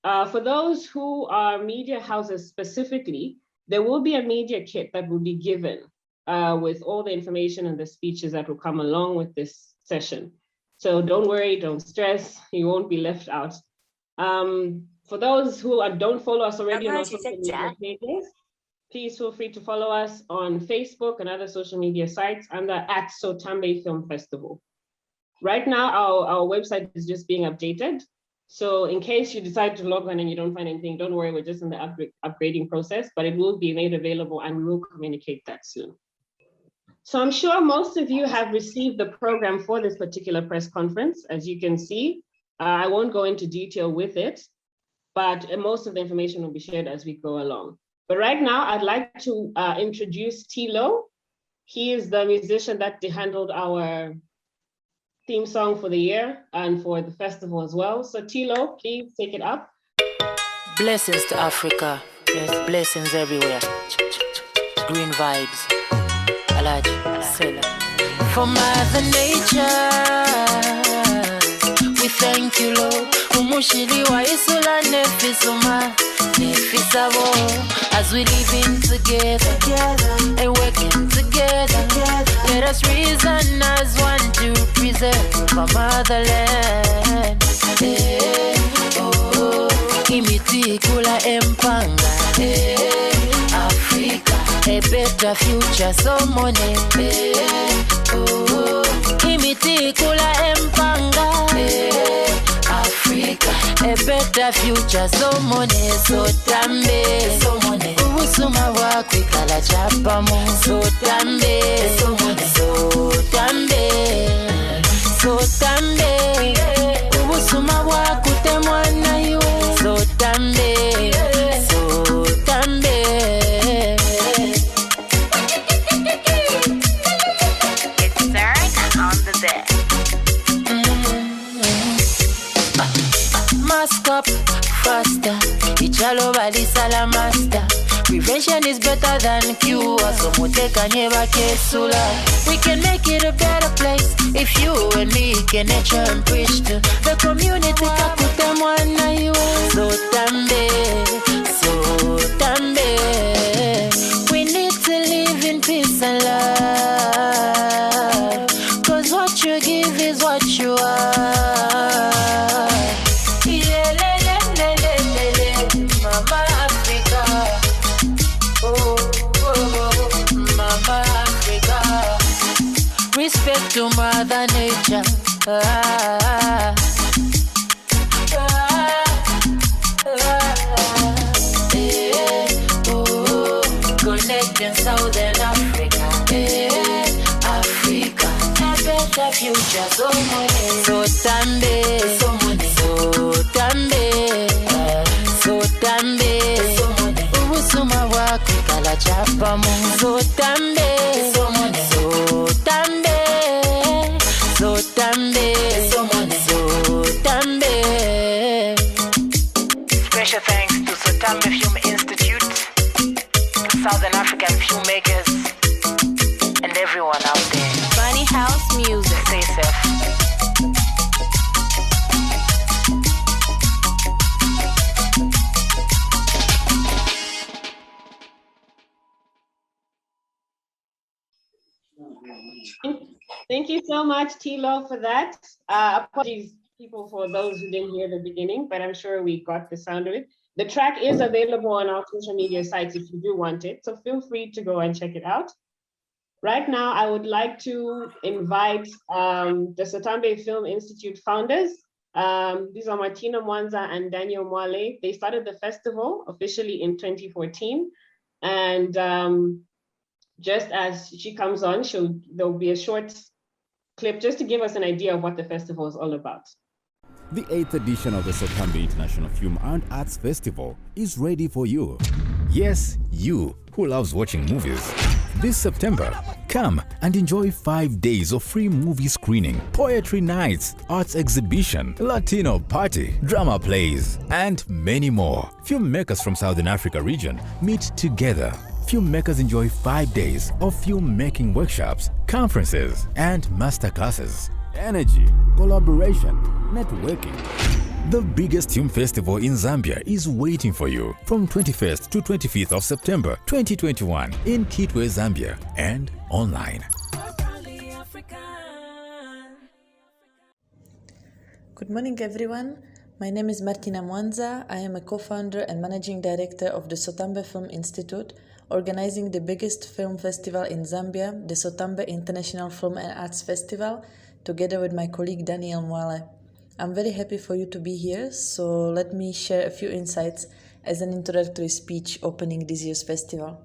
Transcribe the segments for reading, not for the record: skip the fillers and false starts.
For those who are media houses specifically, there will be a media kit that will be given with all the information and the speeches that will come along with this session. So don't worry, don't stress, you won't be left out. For those who don't follow us already on our social media pages, please feel free to follow us on Facebook and other social media sites under @SOTAMBE Film Festival. Right now, our website is just being updated. So in case you decide to log on and you don't find anything, don't worry, we're just in the upgrading process, but it will be made available and we will communicate that soon. So I'm sure most of you have received the program for this particular press conference. As you can see, I won't go into detail with it, but most of the information will be shared as we go along. But right now, I'd like to introduce Tilo. He is the musician that handled our theme song for the year and for the festival as well. So Tilo, please take it up. Blessings to Africa. Yes, blessings everywhere. Green vibes. Alaji, Sela. For Mother Nature, we thank you, Lord. Umushili wa isula nefisuma, nefisabo. As we living together and working together, let us reason as one to preserve our motherland. Hey, oh, imiti kula empanga. Hey, Africa, a better future, so money. Hey, oh, imiti kula empanga. Hey, Africa, a better future, so money, SOTAMBE, so money. Ubusuma wakwe kala chapamo, SOTAMBE, so money, SOTAMBE, SOTAMBE. Ubusuma wakute mwana iwe, SOTAMBE, SOTAMBE. It's Sarah on the bed. Mask up faster, ichalo balisala master. Prevention is better than cure, so muteka nyeba kesula. We can make it a better place if you and me can nature and preach to the community. Kakute mwana iwe, SOTAMBE, SOTAMBE. We need to live in peace and love, 'cause what you give is what you are. Mama Africa, oh, Mama Africa. Respect to Mother Nature. Connecting Southern Africa. Africa, a better future, so money. SOTAMBE, so money. SOTAMBE, SOTAMBE. Ubusuma wakwe kala chapamo, SOTAMBE, so money. SOTAMBE, SOTAMBE, so money. SOTAMBE. Special thanks to SOTAMBE Film Institute, to Southern African filmmakers, and everyone out there. Funny house music. Stay safe. Thank you so much, Tilo, for that. Apologies, people, for those who didn't hear the beginning, but I'm sure we got the sound of it. The track is available on our social media sites if you do want it, so feel free to go and check it out. Right now, I would like to invite the SOTAMBE Film Institute founders. These are Martina, Mwanza, and Daniel Mwale. They started the festival officially in 2014, and just as she comes on, there'll be a short clip just to give us an idea of what the festival is all about. The 8th edition of the SOTAMBE International Film and Arts Festival is ready for you. Yes, you who loves watching movies. This September, come and enjoy 5 days of free movie screening, poetry nights, arts exhibition, Latino party, drama plays, and many more. Filmmakers from Southern Africa region meet together. Filmmakers enjoy 5 days of filmmaking workshops, conferences, and masterclasses. Energy, collaboration, networking. The biggest film festival in Zambia is waiting for you from 21st to 25th of September 2021 in Kitwe, Zambia, and online. Good morning, everyone. My name is Martina Mwanza. I am a co-founder and managing director of the SOTAMBE Film Institute, organizing the biggest film festival in Zambia, the SOTAMBE International Film and Arts Festival, together with my colleague Daniel Mwale. I'm very happy for you to be here, so let me share a few insights as an introductory speech opening this year's festival.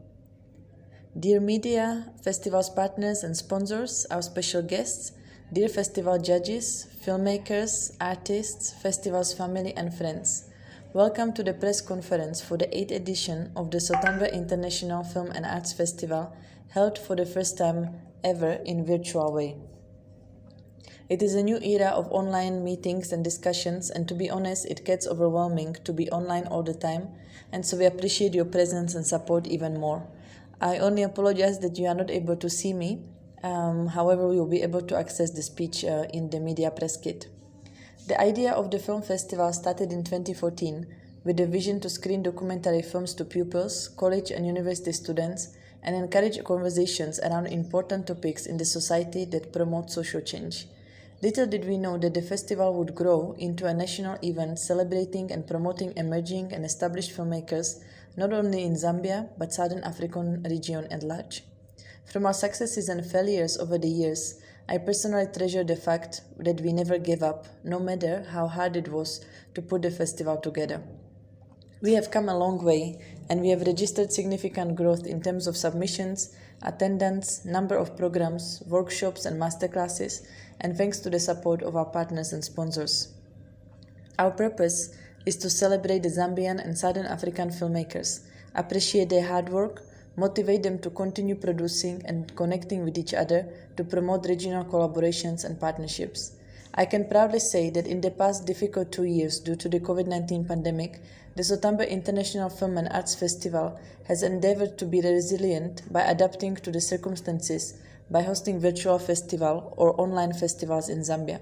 Dear media, festival's partners and sponsors, our special guests, dear festival judges, filmmakers, artists, festival's family and friends, welcome to the press conference for the 8th edition of the SOTAMBE International Film and Arts Festival, held for the first time ever in virtual way. It is a new era of online meetings and discussions, and to be honest, it gets overwhelming to be online all the time, and so we appreciate your presence and support even more. I only apologize that you are not able to see me. However, we will be able to access the speech in the media press kit. The idea of the film festival started in 2014 with the vision to screen documentary films to pupils, college and university students, and encourage conversations around important topics in the society that promote social change. Little did we know that the festival would grow into a national event celebrating and promoting emerging and established filmmakers, not only in Zambia, but Southern African region at large. From our successes and failures over the years, I personally treasure the fact that we never gave up, no matter how hard it was to put the festival together. We have come a long way, and we have registered significant growth in terms of submissions, attendance, number of programs, workshops and masterclasses, and thanks to the support of our partners and sponsors. Our purpose is to celebrate the Zambian and Southern African filmmakers, appreciate their hard work, motivate them to continue producing and connecting with each other to promote regional collaborations and partnerships. I can proudly say that in the past difficult 2 years due to the COVID-19 pandemic, the SOTAMBE International Film and Arts Festival has endeavored to be resilient by adapting to the circumstances by hosting virtual festival or online festivals in Zambia.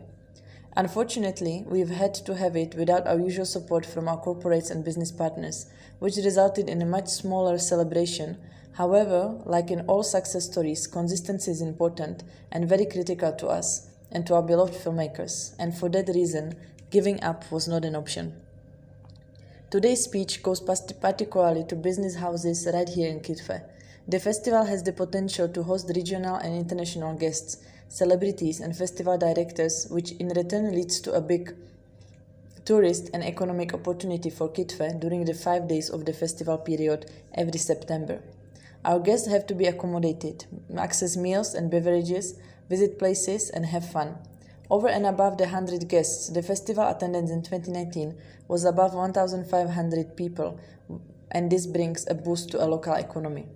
Unfortunately, we've had to have it without our usual support from our corporates and business partners, which resulted in a much smaller celebration. However, like in all success stories, consistency is important and very critical to us and to our beloved filmmakers, and for that reason, giving up was not an option. Today's speech goes particularly to business houses right here in Kitwe. The festival has the potential to host regional and international guests, celebrities and festival directors, which in return leads to a big tourist and economic opportunity for Kitwe during the 5 days of the festival period every September. Our guests have to be accommodated, access meals and beverages, visit places and have fun. Over and above the 100 guests, the festival attendance in 2019 was above 1,500 people, and this brings a boost to a local economy.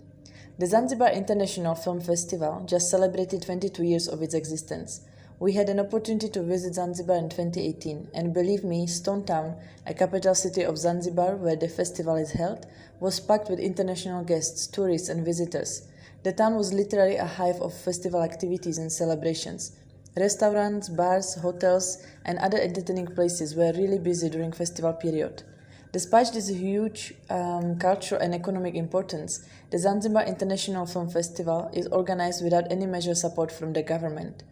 The Zanzibar International Film Festival just celebrated 22 years of its existence. We had an opportunity to visit Zanzibar in 2018, and believe me, Stone Town, a capital city of Zanzibar where the festival is held, was packed with international guests, tourists and visitors. The town was literally a hive of festival activities and celebrations. Restaurants, bars, hotels and other entertaining places were really busy during festival period. Despite this huge cultural and economic importance, the Zanzibar International Film Festival is organized without any major support from the government.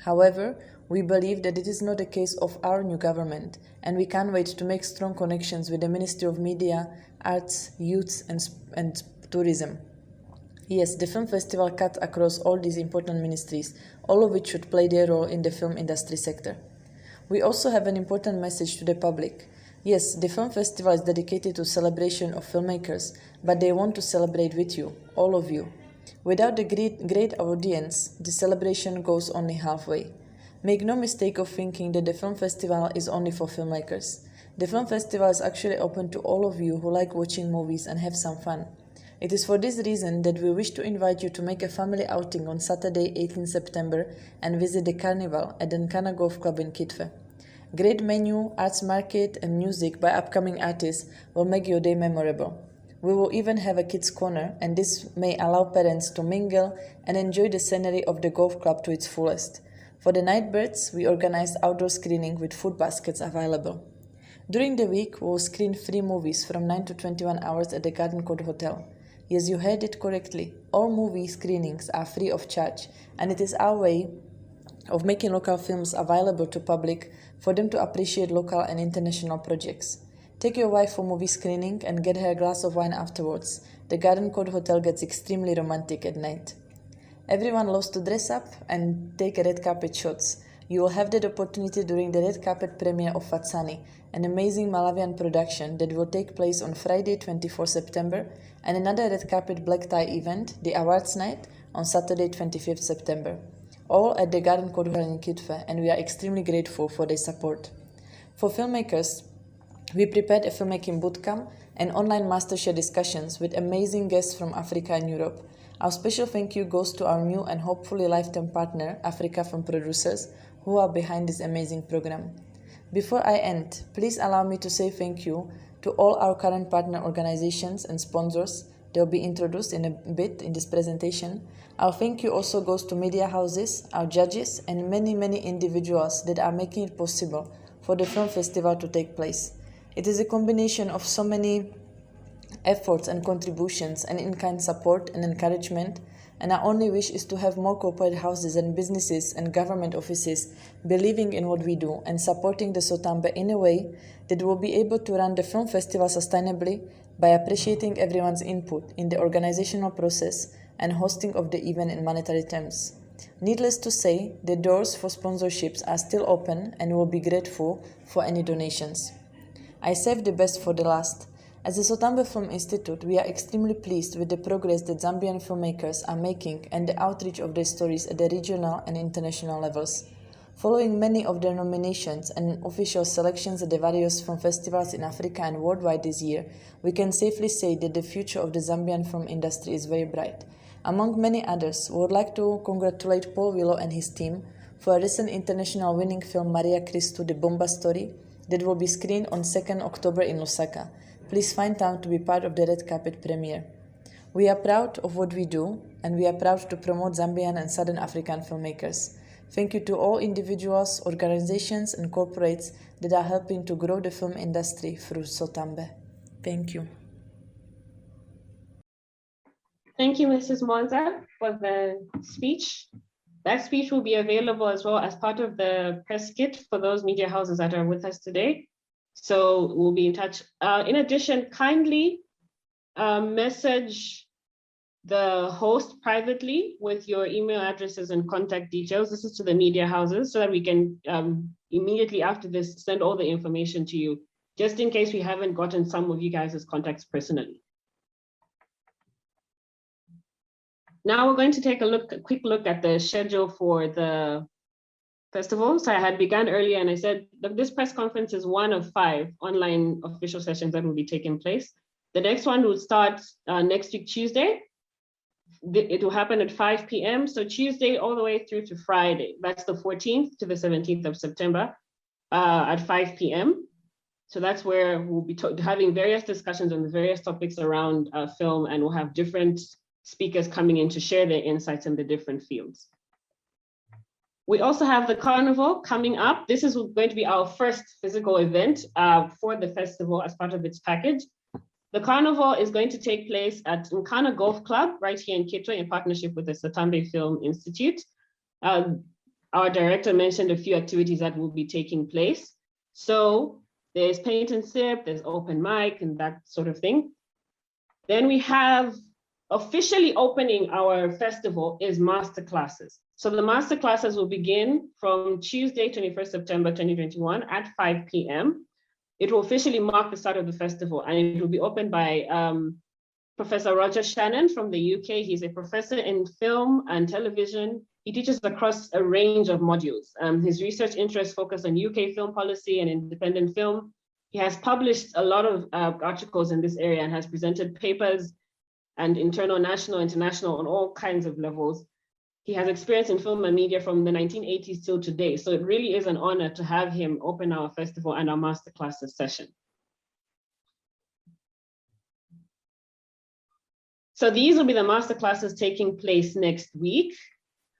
However, we believe that it is not the case of our new government, and we can't wait to make strong connections with the Ministry of Media, Arts, Youth and Tourism. Yes, the film festival cuts across all these important ministries, all of which should play their role in the film industry sector. We also have an important message to the public. Yes, the film festival is dedicated to celebration of filmmakers, but they want to celebrate with you, all of you. Without the great audience, the celebration goes only halfway. Make no mistake of thinking that the film festival is only for filmmakers. The film festival is actually open to all of you who like watching movies and have some fun. It is for this reason that we wish to invite you to make a family outing on Saturday, 18 September and visit the Carnival at the Nkana Golf Club in Kitwe. Great menu, arts market and music by upcoming artists will make your day memorable. We will even have a kids' corner, and this may allow parents to mingle and enjoy the scenery of the golf club to its fullest. For the night birds, we organized outdoor screening with food baskets available. During the week, we will screen free movies from 9 to 21 hours at the Garden Court Hotel. Yes, you heard it correctly. All movie screenings are free of charge, and it is our way of making local films available to public for them to appreciate local and international projects. Take your wife for movie screening and get her a glass of wine afterwards. The Garden Court Hotel gets extremely romantic at night. Everyone loves to dress up and take red carpet shots. You will have that opportunity during the red carpet premiere of Fatani, an amazing Malawian production that will take place on Friday, 24 September, and another red carpet black tie event, the awards night, on Saturday, 25th September. All at the Garden Court Hotel in Kitwe, and we are extremely grateful for their support. For filmmakers, we prepared a filmmaking bootcamp and online mastershare discussions with amazing guests from Africa and Europe. Our special thank you goes to our new and hopefully lifetime partner, Africa Film Producers, who are behind this amazing program. Before I end, please allow me to say thank you to all our current partner organizations and sponsors. They'll be introduced in a bit in this presentation. Our thank you also goes to media houses, our judges, and many individuals that are making it possible for the film festival to take place. It is a combination of so many efforts and contributions and in-kind support and encouragement, and our only wish is to have more corporate houses and businesses and government offices believing in what we do and supporting the SOTAMBE in a way that will be able to run the film festival sustainably by appreciating everyone's input in the organizational process and hosting of the event in monetary terms. Needless to say, the doors for sponsorships are still open and will be grateful for any donations. I saved the best for the last. As the SOTAMBE Film Institute, we are extremely pleased with the progress that Zambian filmmakers are making and the outreach of their stories at the regional and international levels. Following many of their nominations and official selections at the various film festivals in Africa and worldwide this year, we can safely say that the future of the Zambian film industry is very bright. Among many others, we would like to congratulate Paul Willow and his team for a recent international winning film Maria Christu, The Bomba Story, that will be screened on 2nd October in Lusaka. Please find time to be part of the red carpet premiere. We are proud of what we do, and we are proud to promote Zambian and Southern African filmmakers. Thank you to all individuals, organizations, and corporates that are helping to grow the film industry through SOTAMBE. Thank you. Thank you, Mrs. Mwanza, for the speech. That speech will be available as well as part of the press kit for those media houses that are with us today. So we'll be in touch. In addition, kindly message the host privately with your email addresses and contact details. This is to the media houses so that we can immediately after this send all the information to you, just in case we haven't gotten some of you guys' contacts personally. Now we're going to take a quick look at the schedule for the festival. So I had begun earlier and I said that this press conference is one of 5 online official sessions that will be taking place. The next one will start next week, Tuesday. It will happen at 5 p.m. So Tuesday all the way through to Friday. That's the 14th to the 17th of September at 5 p.m. So that's where we'll be having various discussions on the various topics around film, and we'll have different speakers coming in to share their insights in the different fields. We also have the Carnival coming up. This is going to be our first physical event for the festival as part of its package. The Carnival is going to take place at Nkana Golf Club right here in Kitwe in partnership with the Sattambe Film Institute. Our director mentioned a few activities that will be taking place. So there's paint and sip, there's open mic and that sort of thing. Then we have officially opening our festival is masterclasses. So the masterclasses will begin from Tuesday, 21st September 2021 at 5 p.m. It will officially mark the start of the festival, and it will be opened by Professor Roger Shannon from the UK. He's a professor in film and television. He teaches across a range of modules. His research interests focus on UK film policy and independent film. He has published a lot of articles in this area and has presented papers and internal, national, international on all kinds of levels. He has experience in film and media from the 1980s till today. So it really is an honor to have him open our festival and our masterclasses session. So these will be the masterclasses taking place next week.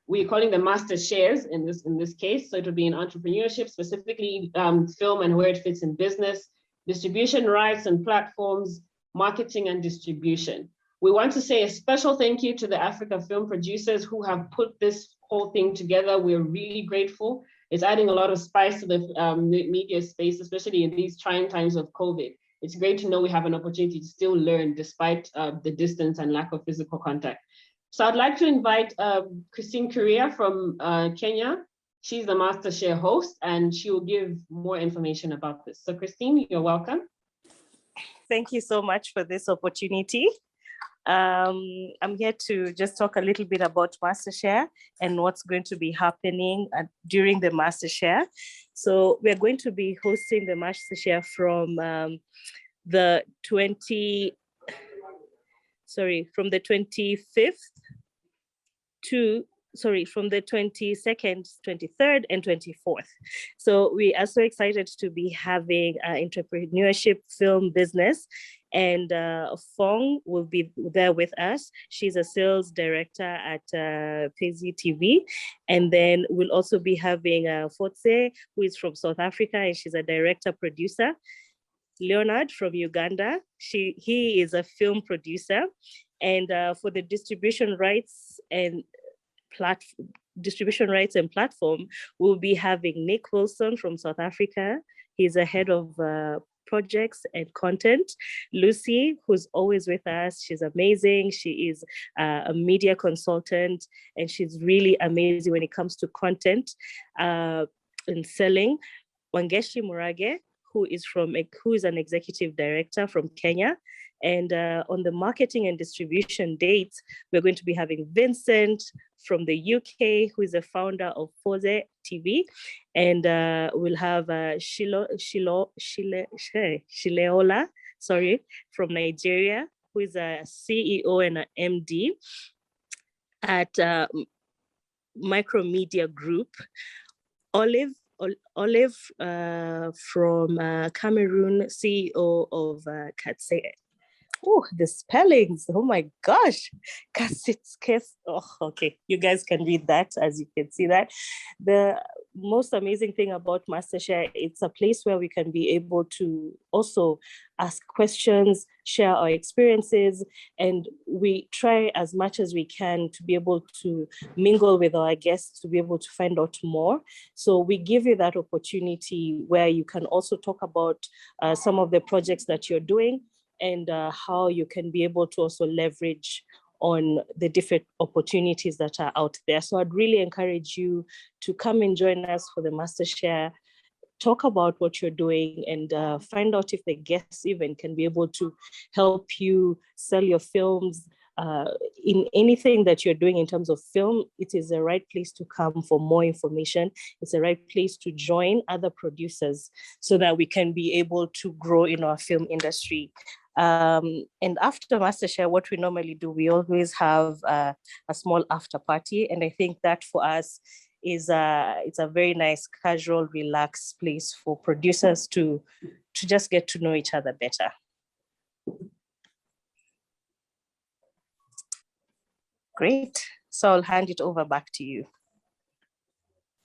We're calling them master shares in this case. So it will be in entrepreneurship, specifically film and where it fits in business, distribution rights and platforms, marketing and distribution. We want to say a special thank you to the Africa film producers who have put this whole thing together. We're really grateful. It's adding a lot of spice to the media space, especially in these trying times of COVID. It's great to know we have an opportunity to still learn despite the distance and lack of physical contact. So I'd like to invite Christine Correa from Kenya. She's the MasterShare host, and she will give more information about this. So Christine, you're welcome. Thank you so much for this opportunity. I'm here to just talk a little bit about MasterShare and what's going to be happening during the MasterShare. So we're going to be hosting the MasterShare from the 25th from the 22nd, 23rd, and 24th. So we are so excited to be having entrepreneurship film business, and Fong will be there with us. She's a sales director at Pezi TV. And then we'll also be having Fotse, who is from South Africa, and she's a director producer. Leonard from Uganda, he is a film producer. And for the distribution rights and platform, we'll be having Nick Wilson from South Africa. He's a head of projects and content. Lucy, who's always with us, she's amazing. She is a media consultant, and she's really amazing when it comes to content and selling. Wangeshi Murage, who is an executive director from Kenya. And on the marketing and distribution dates, we're going to be having Vincent from the UK, who is the founder of Foze TV. And we'll have Shileola, from Nigeria, who is a CEO and an MD at Micromedia Group. Olive from Cameroon, CEO of Katse. Oh, the spellings, oh my gosh. Oh, okay, you guys can read that, as you can see that. The most amazing thing about MasterShare, it's a place where we can be able to also ask questions, share our experiences, and we try as much as we can to be able to mingle with our guests, to be able to find out more. So we give you that opportunity where you can also talk about some of the projects that you're doing, and how you can be able to also leverage on the different opportunities that are out there. So I'd really encourage you to come and join us for the MasterShare, talk about what you're doing, and find out if the guests even can be able to help you sell your films. In anything that you're doing in terms of film, it is the right place to come for more information. It's the right place to join other producers so that we can be able to grow in our film industry. And after MasterShare, what we normally do, we always have a small after party. And I think that for us is it's a very nice, casual, relaxed place for producers to just get to know each other better. Great. So I'll hand it over back to you.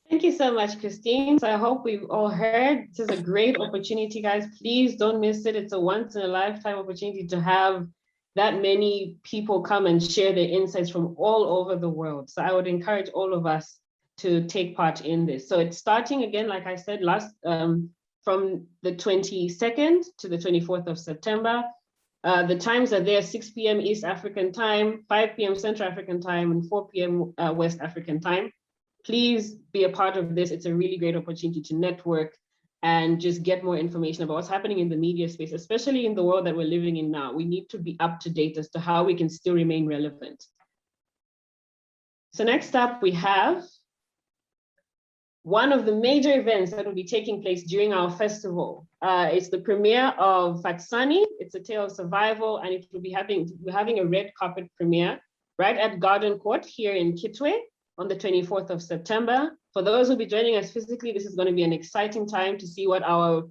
Thank you so much, Christine. So I hope we've all heard. This is a great opportunity, guys. Please don't miss it. It's a once in a lifetime opportunity to have that many people come and share their insights from all over the world. So I would encourage all of us to take part in this. So it's starting again, like I said, from the 22nd to the 24th of September. The times are there: 6 p.m. East African time, 5 p.m. Central African time, and 4 p.m. West African time. Please be a part of this. It's a really great opportunity to network and just get more information about what's happening in the media space, especially in the world that we're living in now. We need to be up to date as to how we can still remain relevant. So next up, we have one of the major events that will be taking place during our festival. It's the premiere of Fatani. It's a tale of survival, and it will be we're having a red carpet premiere right at Garden Court here in Kitwe on the 24th of September. For those who'll be joining us physically, this is going to be an exciting time to see what our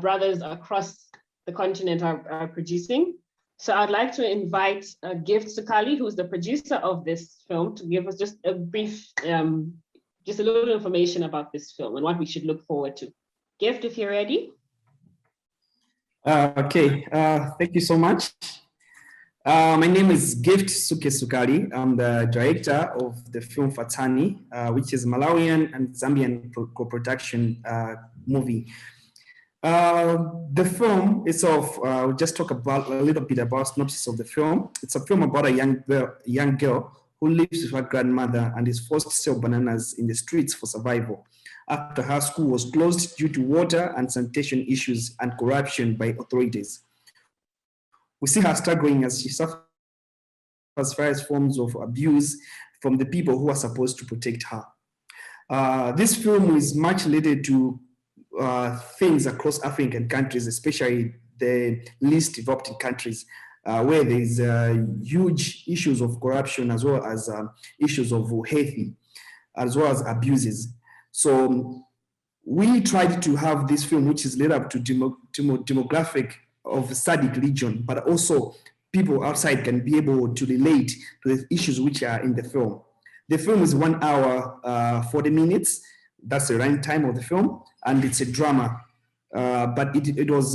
brothers across the continent are producing. So I'd like to invite Gift Sukali, who's the producer of this film, to give us just a brief, just a little information about this film and what we should look forward to. Gift, if you're ready. Thank you so much. My name is Gift Suke Sukali. I'm the director of the film Fatani, which is Malawian and Zambian co-production movie. The film itself, we'll just talk about a little bit about synopsis of the film. It's a film about a young girl who lives with her grandmother and is forced to sell bananas in the streets for survival after her school was closed due to water and sanitation issues and corruption by authorities. We see her struggling as she suffers various forms of abuse from the people who are supposed to protect her. This film is much related to things across African countries, especially the least developed countries, where there's huge issues of corruption as well as issues of health, as well as abuses. So we tried to have this film, which is led up to demographic of SADC region, but also people outside can be able to relate to the issues which are in the film. The film is 1 hour, 40 minutes. That's the running time of the film, and it's a drama. But it was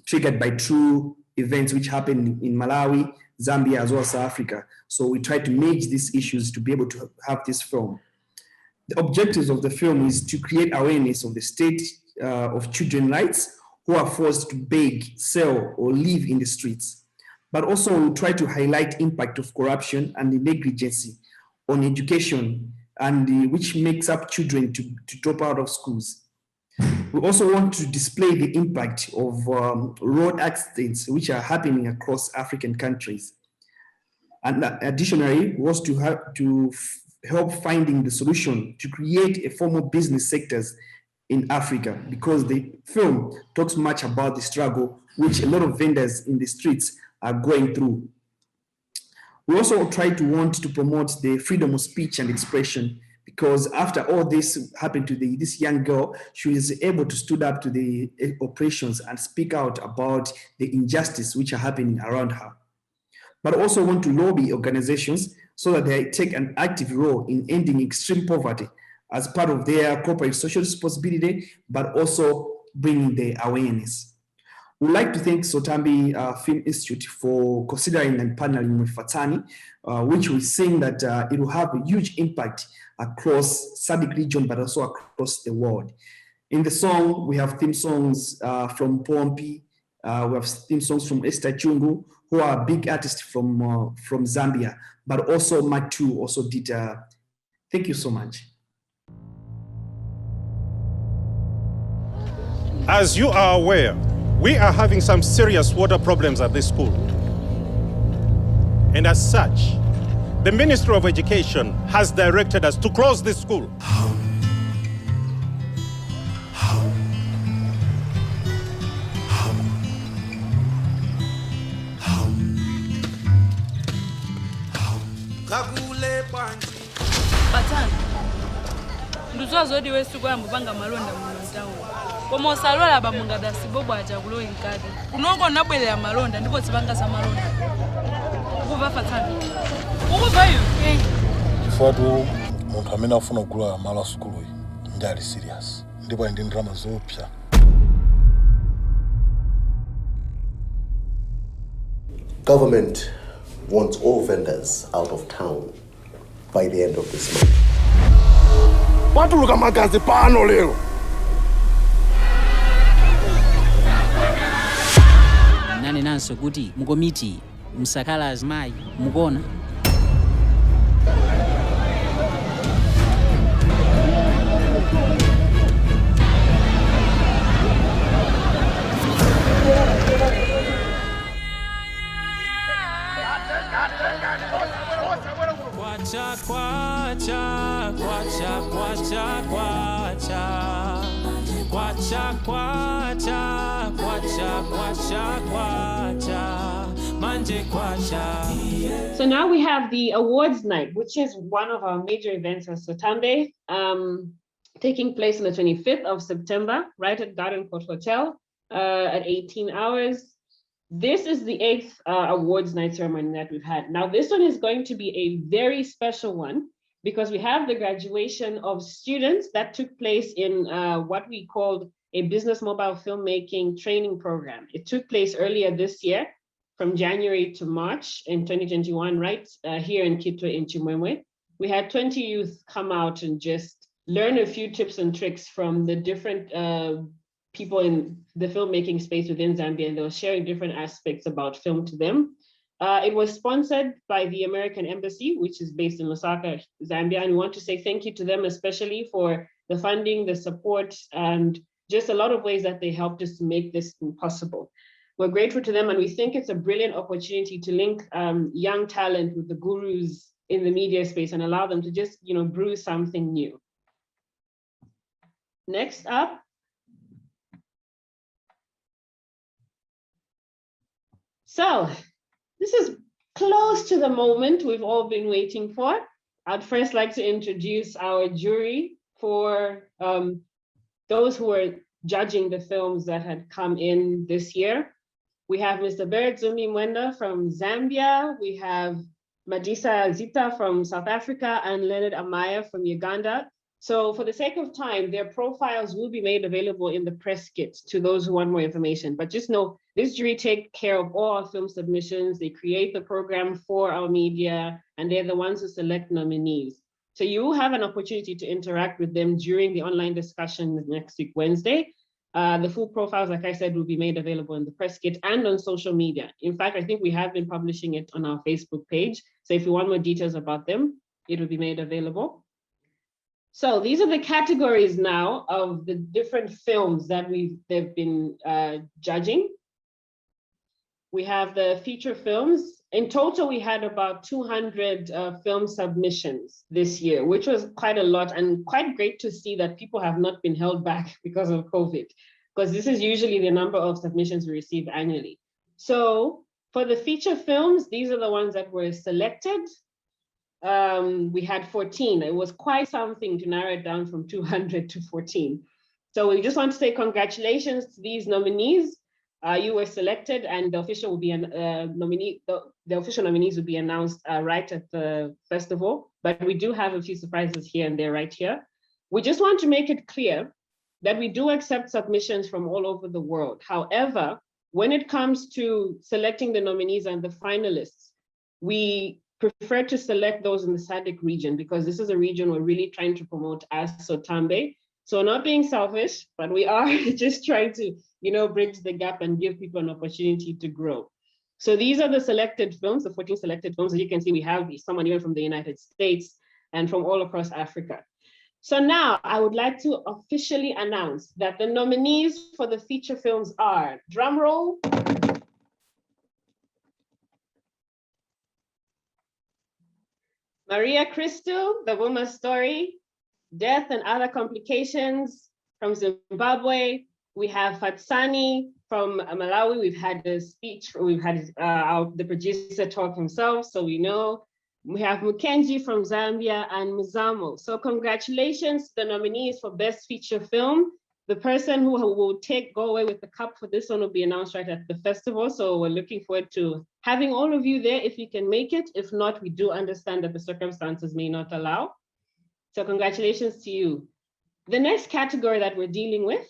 triggered by true events which happened in Malawi, Zambia, as well as South Africa. So we tried to merge these issues to be able to have this film. The objectives of the film is to create awareness of the state of children's rights who are forced to beg, sell, or live in the streets. But also we try to highlight impact of corruption and the negligence on education, and which makes up children to drop out of schools. We also want to display the impact of road accidents which are happening across African countries. And additionally, was to help finding the solution to create a formal business sectors in Africa, because the film talks much about the struggle which a lot of vendors in the streets are going through. We also want to promote the freedom of speech and expression, because after all this happened to this young girl, she was able to stood up to the oppressions and speak out about the injustice which are happening around her. But also want to lobby organizations so that they take an active role in ending extreme poverty as part of their corporate social responsibility, but also bringing the awareness. We'd like to thank SOTAMBE Film Institute for considering and partnering with Fatani, which we think that it will have a huge impact across SADC region, but also across the world. In the song, we have theme songs from Pompi, we have theme songs from Esther Chungu, who are big artists from Zambia, but also Matu also did. Thank you so much. As you are aware, we are having some serious water problems at this school. And as such, the Ministry of Education has directed us to close this school. Batani, nduzwazodi wesu kwa mbanga malonda mwantawo. Koma osalola bamunga dasi bobo aja kulo inkadi. Kunongo nabwele ya malonda ndipo tibanga sa malonda. Ukuva Fatani. Ukuva yu? Ifatu muntu amene afuna kugula mala sukulu iyi ndi ali serious. Ndipo ndi ndrama zopya. Government wants all vendors out of town by the end of this month. Watuluka magazi pano lero. Nane nanso kuti mukomiti msakala azimayi mukona. So now we have the awards night, which is one of our major events at SOTAMBE, taking place on the 25th of September, right at Garden Court Hotel at 18 hours. This is the 8th awards night ceremony that we've had. Now, this one is going to be a very special one because we have the graduation of students that took place in what we called a business mobile filmmaking training program. It took place earlier this year from January to March in 2021, right here in Kitwe in Chimwemwe. We had 20 youth come out and just learn a few tips and tricks from the different people in the filmmaking space within Zambia, and they were sharing different aspects about film to them. It was sponsored by the American Embassy, which is based in Lusaka, Zambia, and we want to say thank you to them, especially for the funding, the support, and just a lot of ways that they helped us to make this possible. We're grateful to them, and we think it's a brilliant opportunity to link young talent with the gurus in the media space and allow them to just, brew something new. Next up. So this is close to the moment we've all been waiting for. I'd first like to introduce our jury for those who are judging the films that had come in this year. We have Mr. Berit Zumi Mwenda from Zambia. We have Madisa Zita from South Africa and Leonard Amaya from Uganda. So for the sake of time, their profiles will be made available in the press kit to those who want more information. But just know, this jury take care of all our film submissions. They create the program for our media, and they're the ones who select nominees. So you will have an opportunity to interact with them during the online discussion next week, Wednesday. The full profiles, like I said, will be made available in the press kit and on social media. In fact, I think we have been publishing it on our Facebook page. So if you want more details about them, it will be made available. So these are the categories now of the different films that they've been judging. We have the feature films. In total, we had about 200 film submissions this year, which was quite a lot and quite great to see that people have not been held back because of COVID, because this is usually the number of submissions we receive annually. So for the feature films, these are the ones that were selected. We had 14. It was quite something to narrow it down from 200 to 14. So we just want to say congratulations to these nominees. You were selected, and the official will be the official nominees will be announced right at the festival. But we do have a few surprises here and there right here. We just want to make it clear that we do accept submissions from all over the world. However, when it comes to selecting the nominees and the finalists, we prefer to select those in the SADC region, because this is a region we're really trying to promote as SOTAMBE. So not being selfish, but we are just trying to, bridge the gap and give people an opportunity to grow. So these are the selected films, the 14 selected films. As you can see, we have someone even from the United States and from all across Africa. So now I would like to officially announce that the nominees for the feature films are, drum roll, Maria Crystal, The Woman's Story, Death and Other Complications from Zimbabwe. We have Fatani from Malawi. We've had a speech, we've had the producer talk himself, so we know. We have Mukenji from Zambia and Muzamo. So congratulations to the nominees for Best Feature Film. The person who will go away with the cup for this one will be announced right at the festival. So we're looking forward to having all of you there if you can make it. If not, we do understand that the circumstances may not allow. So congratulations to you. The next category that we're dealing with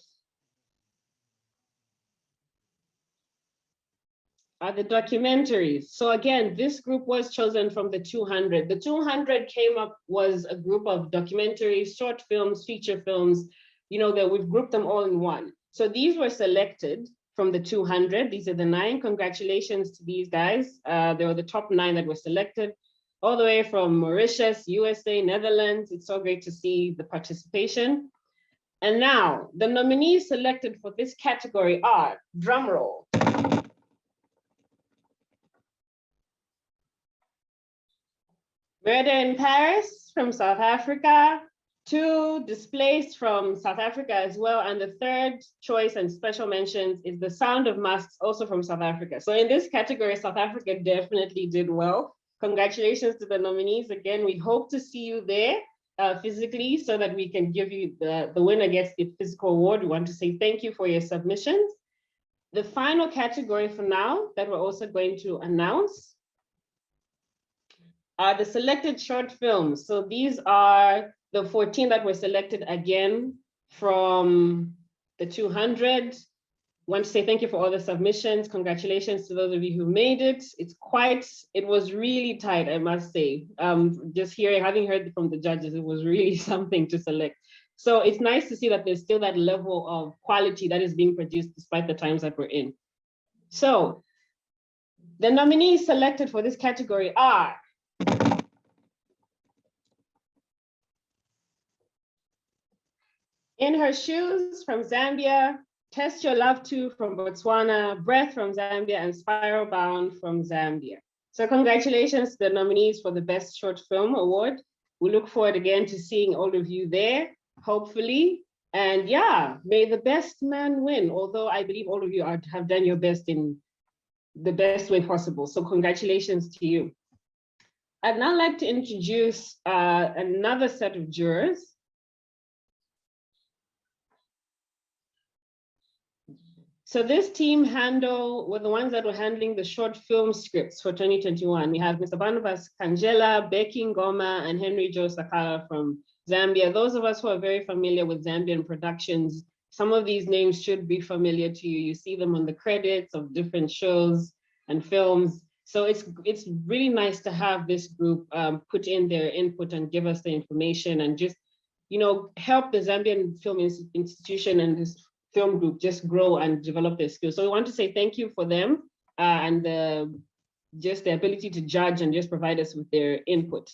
are the documentaries. So again, this group was chosen from the 200. The 200 was a group of documentaries, short films, feature films, that we've grouped them all in one. So these were selected from the 200. These are the 9. Congratulations to these guys. They were the top 9 that were selected, all the way from Mauritius, USA, Netherlands. It's so great to see the participation. And now the nominees selected for this category are, drum roll, Murder in Paris from South Africa, 2 Displaced from South Africa as well, and the third choice and special mentions is The Sound of Masks, also from South Africa. So in this category, South Africa definitely did well. Congratulations to the nominees. Again, we hope to see you there physically so that we can give you the winner gets the physical award. We want to say thank you for your submissions. The final category for now that we're also going to announce are the selected short films. So these are the 14 that were selected again from the 200. Want to say thank you for all the submissions. Congratulations to those of you who made it. It was really tight, I must say. Just having heard from the judges, it was really something to select. So it's nice to see that there's still that level of quality that is being produced despite the times that we're in. So the nominees selected for this category are In Her Shoes from Zambia, Test Your Love To from Botswana, Breath from Zambia, and Spiral Bound from Zambia. So congratulations to the nominees for the Best Short Film Award. We look forward again to seeing all of you there, hopefully. And yeah, may the best man win, although I believe all of you have done your best in the best way possible. So congratulations to you. I'd now like to introduce another set of jurors. So this team were the ones that were handling the short film scripts for 2021. We have Mr. Barnabas Kangela, Becky Ngoma, and Henry Joe Sakala from Zambia. Those of us who are very familiar with Zambian productions, some of these names should be familiar to you. You see them on the credits of different shows and films. So it's really nice to have this group put in their input and give us the information and just, help the Zambian Film Institution and this film group just grow and develop their skills. So we want to say thank you for them and just the ability to judge and just provide us with their input.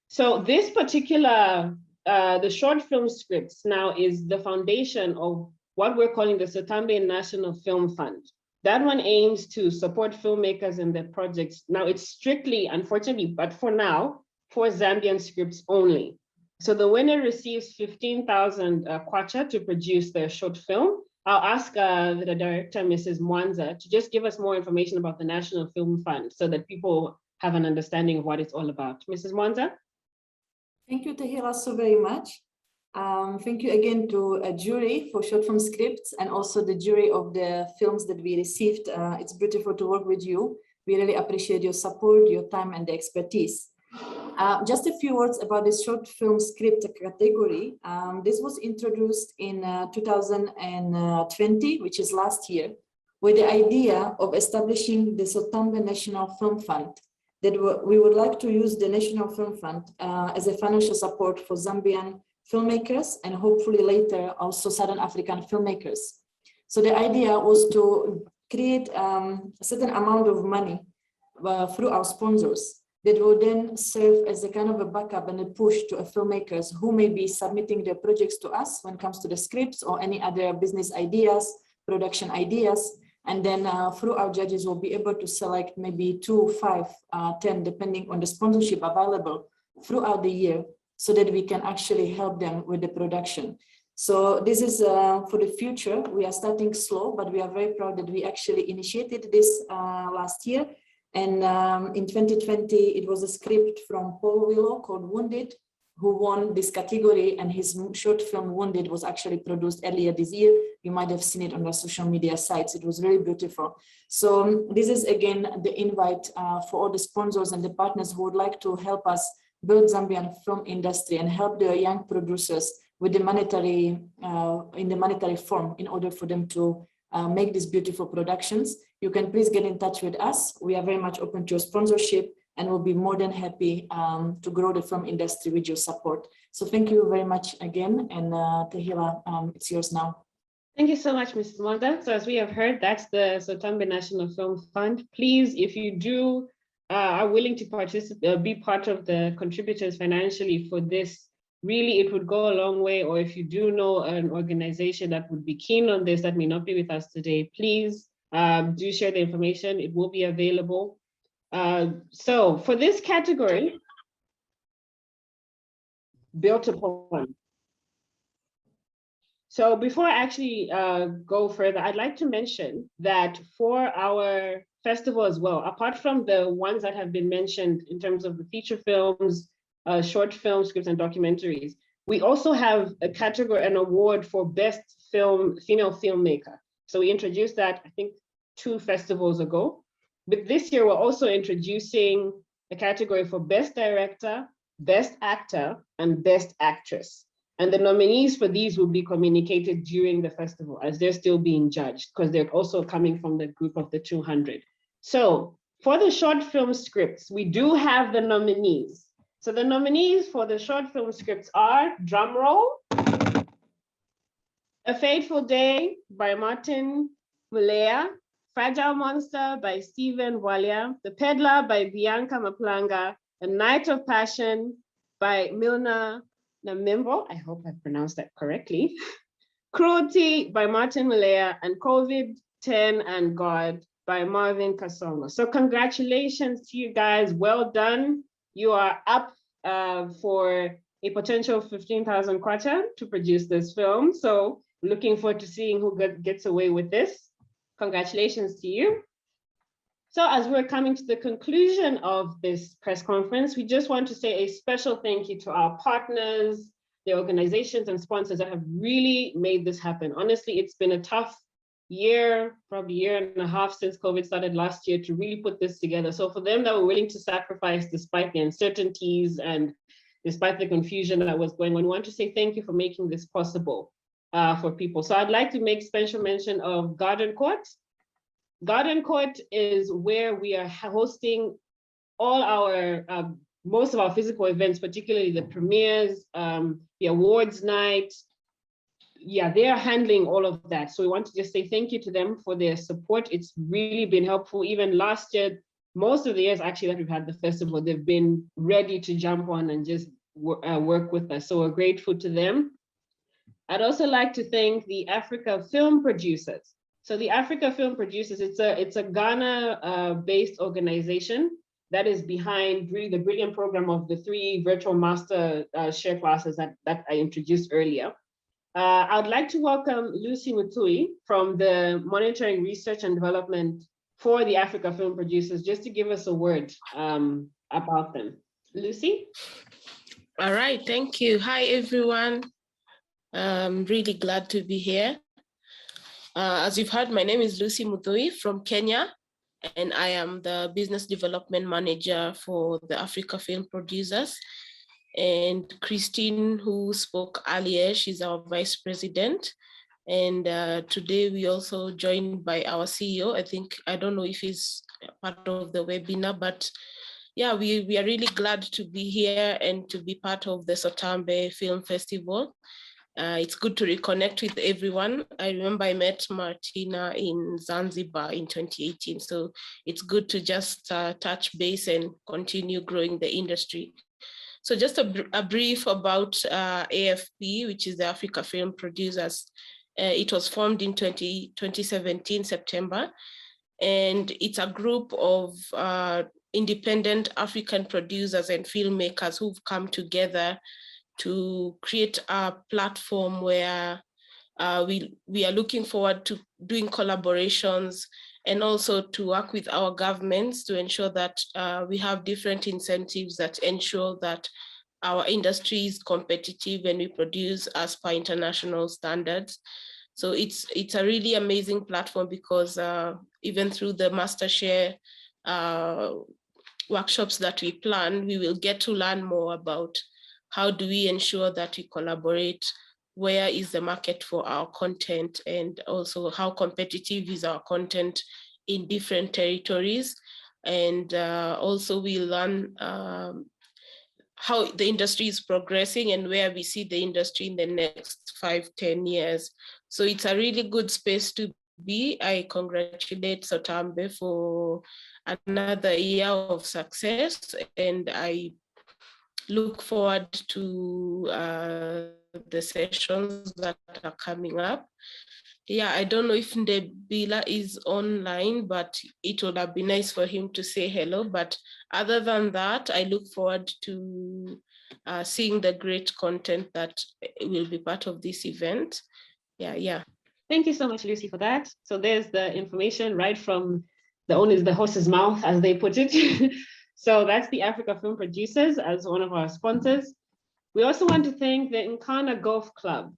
So this particular, the short film scripts now is the foundation of what we're calling the Sattambe National Film Fund. That one aims to support filmmakers in their projects. Now it's strictly, unfortunately, but for now, for Zambian scripts only. So the winner receives 15,000 kwacha to produce their short film. I'll ask the director, Mrs. Mwanza, to just give us more information about the National Film Fund so that people have an understanding of what it's all about. Mrs. Mwanza? Thank you, Tahira, so very much. Thank you again to a jury for short film scripts and also the jury of the films that we received. It's beautiful to work with you. We really appreciate your support, your time, and the expertise. Just a few words about this short film script category. This was introduced in 2020, which is last year, with the idea of establishing the SOTAMBE National Film Fund, that we would like to use the National Film Fund as a financial support for Zambian filmmakers and hopefully later also Southern African filmmakers. So the idea was to create a certain amount of money through our sponsors that will then serve as a kind of a backup and a push to filmmakers who may be submitting their projects to us when it comes to the scripts or any other business ideas, production ideas. And then through our judges, we'll be able to select maybe 2, 5, 10, depending on the sponsorship available throughout the year so that we can actually help them with the production. So this is for the future. We are starting slow, but we are very proud that we actually initiated this last year. And in 2020, it was a script from Paul Willow called Wounded, who won this category, and his short film Wounded was actually produced earlier this year. You might have seen it on the social media sites. It was very beautiful. So this is again the invite for all the sponsors and the partners who would like to help us build Zambian film industry and help the young producers with the monetary, in the monetary form in order for them to make these beautiful productions. You can please get in touch with us. We are very much open to your sponsorship and we'll be more than happy to grow the film industry with your support. So thank you very much again. And Tahira, it's yours now. Thank you so much, Mrs. Mwanza. So as we have heard, that's the SOTAMBE National Film Fund. Please, if you do are willing to participate, be part of the contributors financially for this, really, it would go a long way. Or if you do know an organization that would be keen on this that may not be with us today, please do share the information. It will be available. So for this category, built upon. So before I actually go further, I'd like to mention that for our festival as well, apart from the ones that have been mentioned in terms of the feature films, short film scripts and documentaries, we also have a category, an award for best female filmmaker. So we introduced that, I think, 2 festivals ago. But this year, we're also introducing a category for best director, best actor, and best actress. And the nominees for these will be communicated during the festival as they're still being judged, because they're also coming from the group of the 200. So for the short film scripts, we do have the nominees. So the nominees for the short film scripts are, drum roll, A Fateful Day by Martin Mulea, Fragile Monster by Stephen Walia, The Peddler by Bianca Maplanga, A Night of Passion by Milna Namimbo, I hope I pronounced that correctly, Cruelty by Martin Mulea, and COVID-10 and God by Marvin Kasongo. So congratulations to you guys, well done. You are up for a potential 15,000 kwacha to produce this film. So looking forward to seeing who gets away with this. Congratulations to you. So as we're coming to the conclusion of this press conference, we just want to say a special thank you to our partners, the organizations and sponsors that have really made this happen. Honestly, it's been a tough year, probably year and a half since COVID started last year to really put this together. So for them that were willing to sacrifice despite the uncertainties and despite the confusion that was going on, we want to say thank you for making this possible for people. So I'd like to make special mention of Garden Court. Garden Court is where we are hosting all our, most of our physical events, particularly the premieres, the awards night. Yeah, they are handling all of that. So we want to just say thank you to them for their support. It's really been helpful. Even last year, most of the years actually that we've had the festival, they've been ready to jump on and just work with us. So we're grateful to them. I'd also like to thank the Africa Film Producers. So the Africa Film Producers, it's a Ghana-based organization that is behind really the brilliant program of the 3 virtual master share classes that I introduced earlier. I'd like to welcome Lucy Mutui from the Monitoring Research and Development for the Africa Film Producers, just to give us a word about them. Lucy? All right, thank you. Hi, everyone. I'm really glad to be here. As you've heard, my name is Lucy Mutui from Kenya, and I am the Business Development Manager for the Africa Film Producers. And Christine, who spoke earlier, she's our Vice President. And today we also joined by our CEO. I don't know if he's part of the webinar, but yeah, we are really glad to be here and to be part of the SOTAMBE Film Festival. It's good to reconnect with everyone. I remember I met Martina in Zanzibar in 2018. So it's good to just touch base and continue growing the industry. So just a brief about AFP, which is the Africa Film Producers. It was formed in 2017, September, and it's a group of independent African producers and filmmakers who've come together to create a platform where we are looking forward to doing collaborations and also to work with our governments to ensure that we have different incentives that ensure that our industry is competitive and we produce as per international standards. So it's a really amazing platform because even through the MasterShare workshops that we plan, we will get to learn more about how do we ensure that we collaborate, where is the market for our content, and also how competitive is our content in different territories. And also we learn how the industry is progressing and where we see the industry in the next 5-10 years. So it's a really good space to be. I congratulate SOTAMBE for another year of success, and I look forward to the sessions that are coming up. Yeah, I don't know if Ndebila is online, but it would have been nice for him to say hello. But other than that, I look forward to seeing the great content that will be part of this event. Yeah. Thank you so much, Lucy, for that. So there's the information right from the horse's mouth, as they put it. So that's the Africa Film Producers as one of our sponsors. We also want to thank the Nkana Golf Club.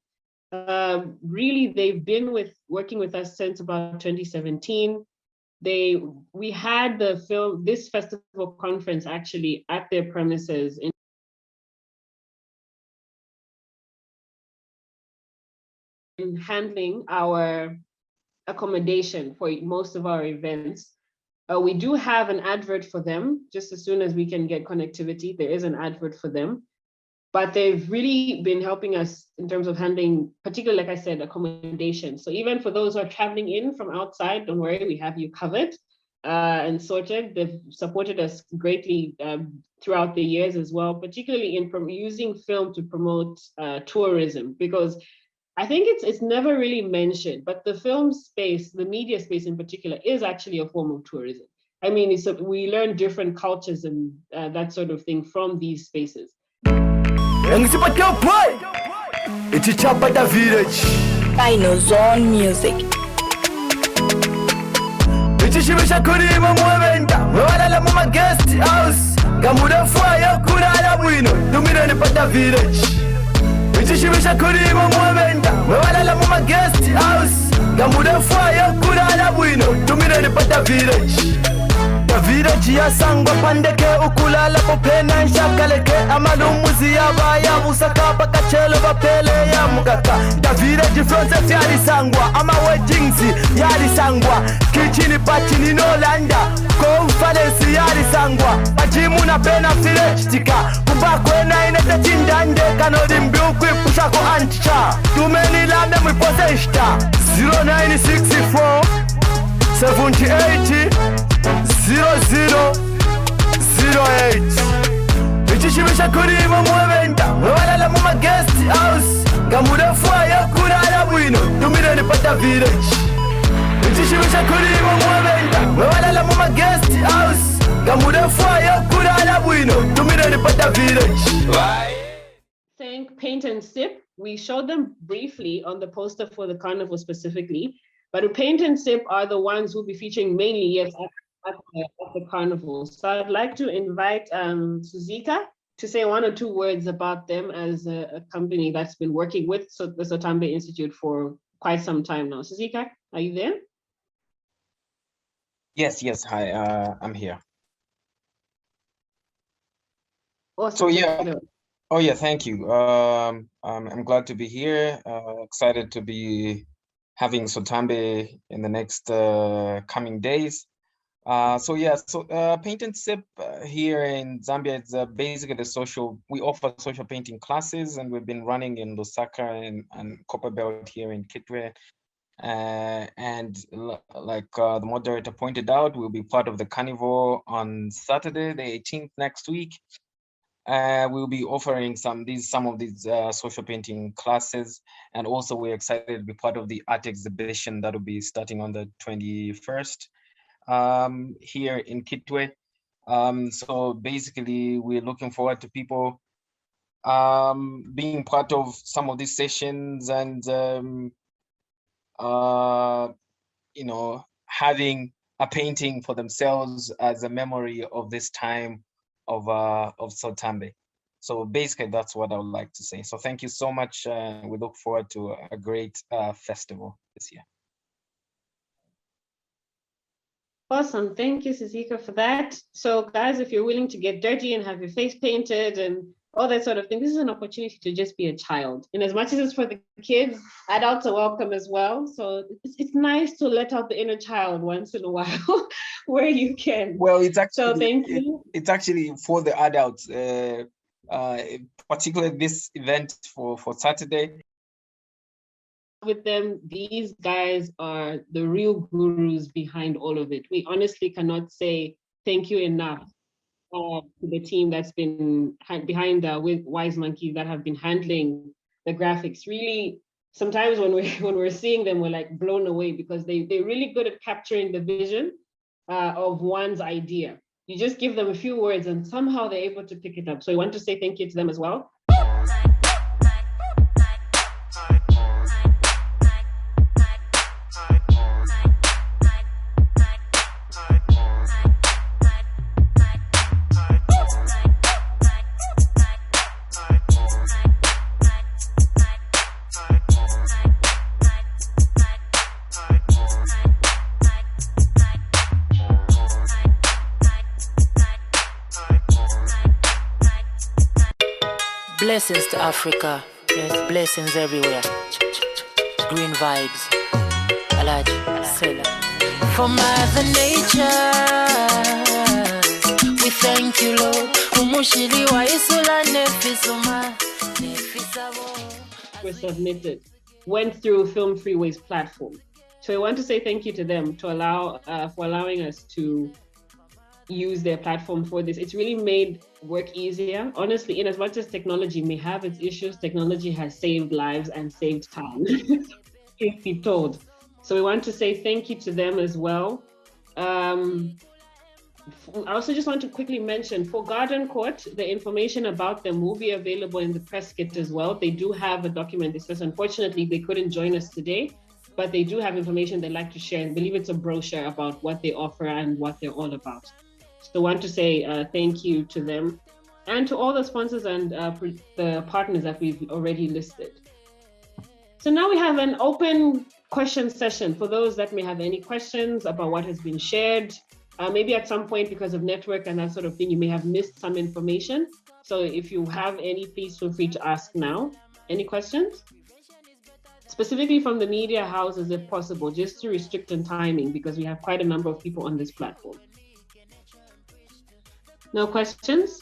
Really, they've been working with us since about 2017. We had this festival conference actually at their premises in handling our accommodation for most of our events. We do have an advert for them. Just as soon as we can get connectivity, there is an advert for them. But they've really been helping us in terms of handling, particularly, like I said, accommodation. So even for those who are traveling in from outside, don't worry, we have you covered and sorted. They've supported us greatly throughout the years as well, particularly in using film to promote tourism, because I think it's never really mentioned, but the film space, the media space in particular, is actually a form of tourism. I mean, we learn different cultures and that sort of thing from these spaces. It's Chapter Village. Final Zone Music. Ichishibisha kulima mwemenda mwewalala muma guest house kamuda fwaya kulala bwino tumire nipata village. Ichishibisha kulima mwemenda mwewalala muma guest house kamuda fwaya kulala bwino tumire nipata village. Village yasangwa pandeke ukulala popena nshakaleke amalumuzi yabaya musaka pakachelo bapele ya mukaka. The village France yali sangwa ama weddings yali sangwa kichini pachini no landa conference yali sangwa ajimu na pena village tika kubakwe na inete chindande kanodi mbiu kuipusha ko anticha tumeni lande mwipose ishta 0964 78 0008. Ichishibisha kulima mwemenda mwewalala muma guest house kamuda fwaya kulala bwino tumire nipata village. Ichishibisha kulima mwemenda mwewalala muma guest house kamuda fwaya kulala bwino tumire nipata village. Thank Paint and Sip. We showed them briefly on the poster for the carnival specifically, but Paint and Sip are the ones who'll be featuring mainly, yes, at the carnival. So I'd like to invite Suzika to say one or two words about them as a company that's been working with the SOTAMBE Institute for quite some time now. Suzika, are you there? Yes, hi, I'm here. Awesome. So yeah, thank you. I'm glad to be here, excited to be having SOTAMBE in the next coming days. Paint and Sip here in Zambia, it's basically we offer social painting classes, and we've been running in Lusaka and Copperbelt here in Kitwe. And like the moderator pointed out, we'll be part of the Carnival on Saturday, the 18th next week. We'll be offering some of these social painting classes, and also we're excited to be part of the art exhibition that will be starting on the 21st. Here in Kitwe. So basically we're looking forward to people being part of some of these sessions and having a painting for themselves as a memory of this time of SOTAMBE. So basically that's what I would like to say. So thank you so much. We look forward to a great festival this year. Awesome. Thank you, Suzika, for that. So guys, if you're willing to get dirty and have your face painted and all that sort of thing, this is an opportunity to just be a child. And as much as it's for the kids, adults are welcome as well. So it's nice to let out the inner child once in a while where you can. Well, it's actually, so thank you. It's actually for the adults, particularly this event for Saturday. With them, these guys are the real gurus behind all of it. We honestly cannot say thank you enough to the team that's been behind with Wise Monkeys that have been handling the graphics. Really, sometimes when we're seeing them, we're like blown away because they're really good at capturing the vision of one's idea. You just give them a few words and somehow they're able to pick it up. So I want to say thank you to them as well. Blessings to Africa. Yes, blessings everywhere. green vibes. Alaji, Sela. For Mother Nature, we thank you, Lord. Umushiliwa isula nefisuma, were submitted went through Film Freeway's platform. So I want to say thank you to them for allowing us to use their platform for this. It's really made work easier. Honestly, in as much as technology may have its issues, technology has saved lives and saved time, if be told. So we want to say thank you to them as well. I also just want to quickly mention for Garden Court, the information about them will be available in the press kit as well. They do have a document discuss. Unfortunately, they couldn't join us today, but they do have information they'd like to share. And I believe it's a brochure about what they offer and what they're all about. So I want to say thank you to them and to all the sponsors and the partners that we've already listed. So now we have an open question session for those that may have any questions about what has been shared. Maybe at some point, because of network and that sort of thing, you may have missed some information. So if you have any, please feel free to ask now. Any questions? Specifically from the media houses, if possible, just to restrict on timing, because we have quite a number of people on this platform. No questions?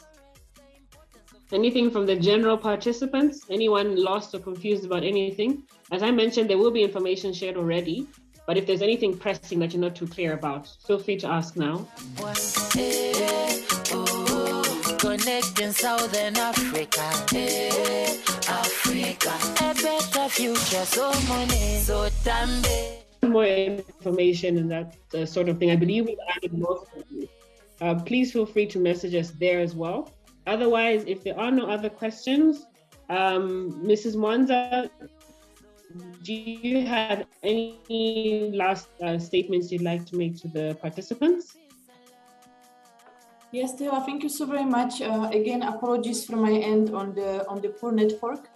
Anything from the general participants? Anyone lost or confused about anything? As I mentioned, there will be information shared already. But if there's anything pressing that you're not too clear about, feel free to ask now. Connecting Southern Africa, Africa, a better future, so money, so Sattambe. More information and that sort of thing. I believe we've added most of you. Please feel free to message us there as well. Otherwise, if there are no other questions, Mrs. Mwanza, do you have any last statements you'd like to make to the participants? Yes, Theo, thank you so very much. Again, apologies from my end on the poor network.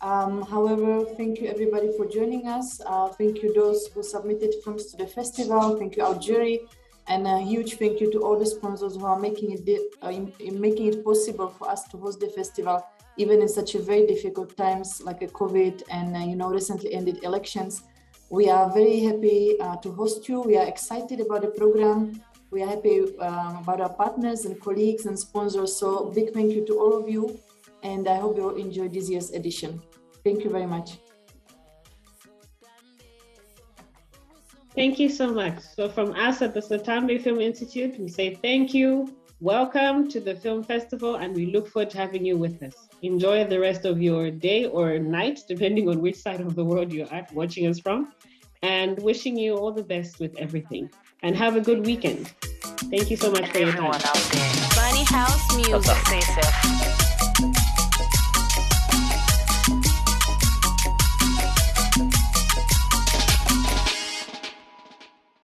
However, thank you everybody for joining us. Thank you those who submitted films to the festival. Thank you our jury, and a huge thank you to all the sponsors who are making it possible for us to host the festival, even in such a very difficult times like a COVID and recently ended elections. We are very happy to host you. We are excited about the program. We are happy about our partners and colleagues and sponsors. So big thank you to all of you. And I hope you will enjoy this year's edition. Thank you very much. Thank you so much. So from us at the Sattambe Film Institute, we say thank you. Welcome to the film festival, and we look forward to having you with us. Enjoy the rest of your day or night, depending on which side of the world you're at watching us from, and wishing you all the best with everything. And have a good weekend. Thank you so much for your time. Funny house music. Stay safe.